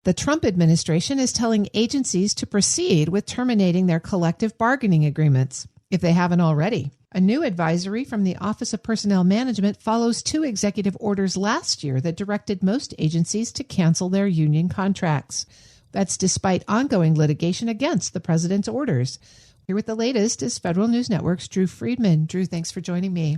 The Trump administration is telling agencies to proceed with terminating their collective bargaining agreements if they haven't already. A new advisory from the Office of Personnel Management follows 2 executive orders last year that directed most agencies to cancel their union contracts. That's despite ongoing litigation against the president's orders. Here with the latest is Federal News Network's Drew Friedman. Drew, thanks for joining me.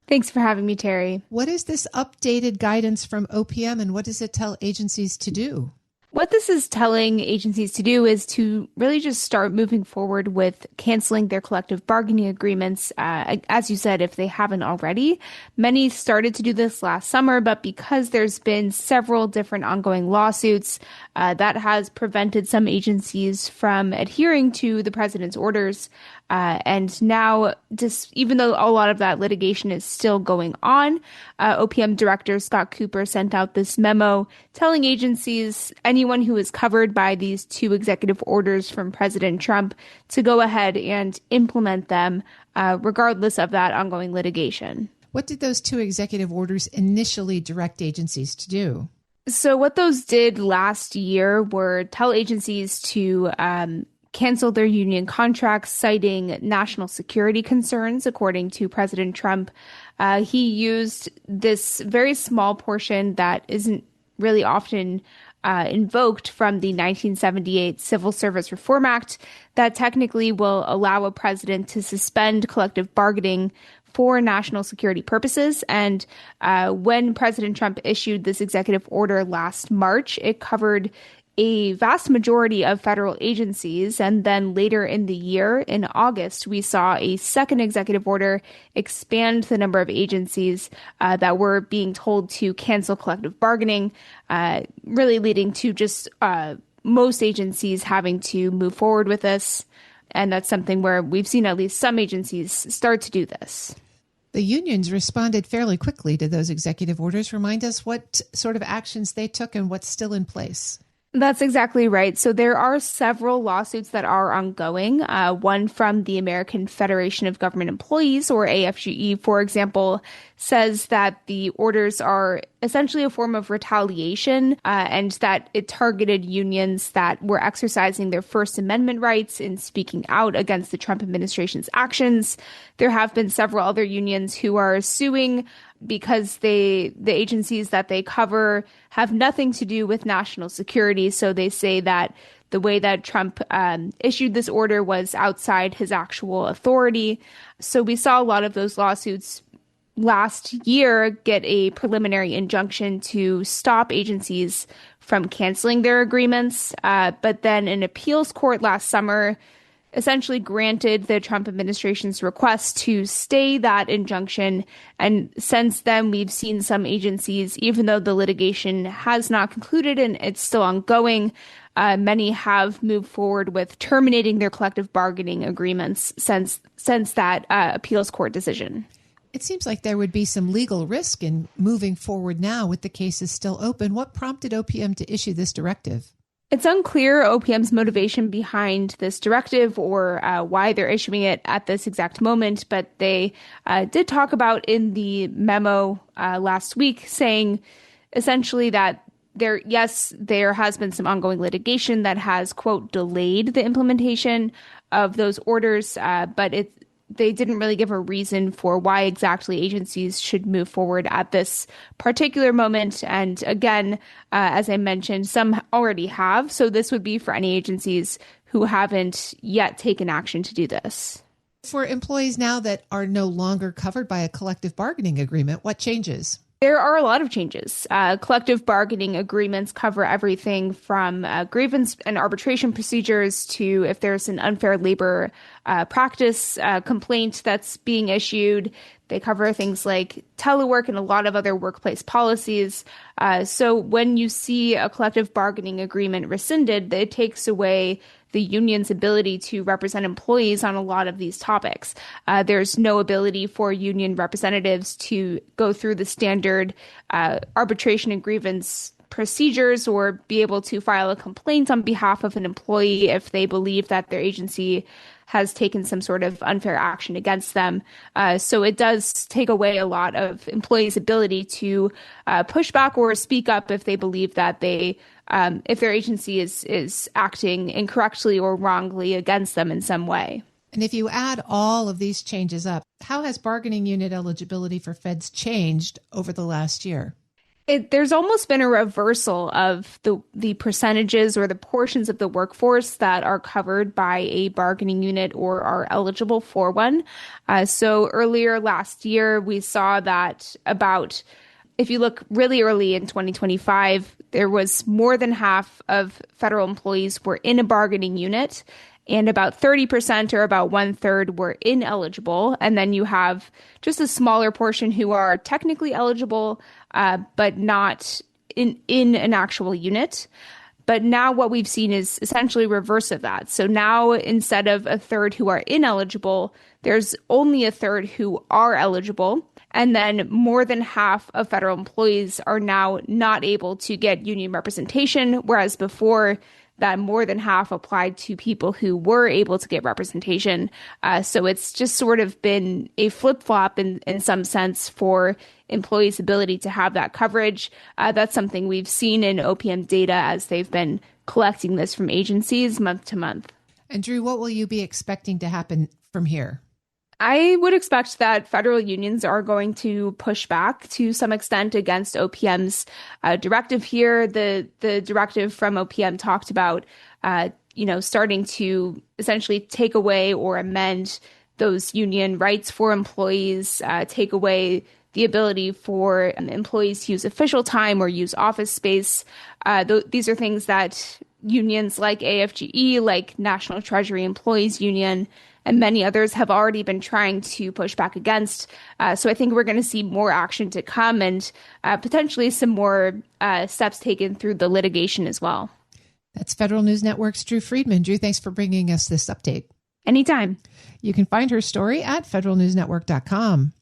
Thanks for having me, Terry. What is this updated guidance from OPM and what does it tell agencies to do? What this is telling agencies to do is to really just start moving forward with canceling their collective bargaining agreements, as you said, if they haven't already. Many started to do this last summer, but because there's been several different ongoing lawsuits, that has prevented some agencies from adhering to the president's orders. And now, even though a lot of that litigation is still going on, OPM Director Scott Cooper sent out this memo telling agencies, anyone who is covered by these 2 executive orders from President Trump, to go ahead and implement them, regardless of that ongoing litigation. What did those 2 executive orders initially direct agencies to do? So what those did last year were tell agencies to cancel their union contracts, citing national security concerns, according to President Trump. He used this very small portion that isn't really often invoked from the 1978 Civil Service Reform Act that technically will allow a president to suspend collective bargaining for national security purposes. And when President Trump issued this executive order last March, it covered a vast majority of federal agencies. And then later in the year, in August, we saw a second executive order expand the number of agencies that were being told to cancel collective bargaining, really leading to just most agencies having to move forward with this. And that's something where we've seen at least some agencies start to do this. The unions responded fairly quickly to those executive orders. Remind us what sort of actions they took and what's still in place. That's exactly right. So there are several lawsuits that are ongoing. One from the American Federation of Government Employees, or AFGE, for example, says that the orders are essentially a form of retaliation and that it targeted unions that were exercising their First Amendment rights in speaking out against the Trump administration's actions. There have been several other unions who are suing because the agencies that they cover have nothing to do with national security. So they say that the way that Trump issued this order was outside his actual authority. So we saw a lot of those lawsuits last year get a preliminary injunction to stop agencies from canceling their agreements. But then an appeals court last summer essentially granted the Trump administration's request to stay that injunction. And since then, we've seen some agencies, even though the litigation has not concluded and it's still ongoing, many have moved forward with terminating their collective bargaining agreements since that appeals court decision. It seems like there would be some legal risk in moving forward now with the cases still open. What prompted OPM to issue this directive? It's unclear OPM's motivation behind this directive or why they're issuing it at this exact moment, but they did talk about in the memo last week saying essentially that there has been some ongoing litigation that has, quote, delayed the implementation of those orders, but they didn't really give a reason for why exactly agencies should move forward at this particular moment. And again, as I mentioned, some already have. So this would be for any agencies who haven't yet taken action to do this. For employees now that are no longer covered by a collective bargaining agreement, what changes? There are a lot of changes. Collective bargaining agreements cover everything from grievance and arbitration procedures to if there's an unfair labor practice complaint that's being issued. They cover things like telework and a lot of other workplace policies. So when you see a collective bargaining agreement rescinded, it takes away the union's ability to represent employees on a lot of these topics. There's no ability for union representatives to go through the standard arbitration and grievance procedures or be able to file a complaint on behalf of an employee if they believe that their agency has taken some sort of unfair action against them. So it does take away a lot of employees' ability to push back or speak up if they believe that they if their agency is acting incorrectly or wrongly against them in some way. And if you add all of these changes up, how has bargaining unit eligibility for feds changed over the last year? There's almost been a reversal of the percentages or the portions of the workforce that are covered by a bargaining unit or are eligible for one. So earlier last year, we saw that if you look really early in 2025, there was more than half of federal employees were in a bargaining unit, and about 30% or about 1/3 were ineligible. And then you have just a smaller portion who are technically eligible, but not in an actual unit. But now what we've seen is essentially reverse of that. So now instead of 1/3 who are ineligible, there's only 1/3 who are eligible. And then more than half of federal employees are now not able to get union representation, whereas before that more than half applied to people who were able to get representation. So it's just sort of been a flip-flop in some sense for employees' ability to have that coverage. That's something we've seen in OPM data as they've been collecting this from agencies month to month. And Drew, what will you be expecting to happen from here? I would expect that federal unions are going to push back to some extent against OPM's directive here. The directive from OPM talked about, starting to essentially take away or amend those union rights for employees, take away the ability for employees to use official time or use office space. These are things that unions like AFGE, like National Treasury Employees Union, and many others have already been trying to push back against. So I think we're going to see more action to come and potentially some more steps taken through the litigation as well. That's Federal News Network's Drew Friedman. Drew, thanks for bringing us this update. Anytime. You can find her story at federalnewsnetwork.com.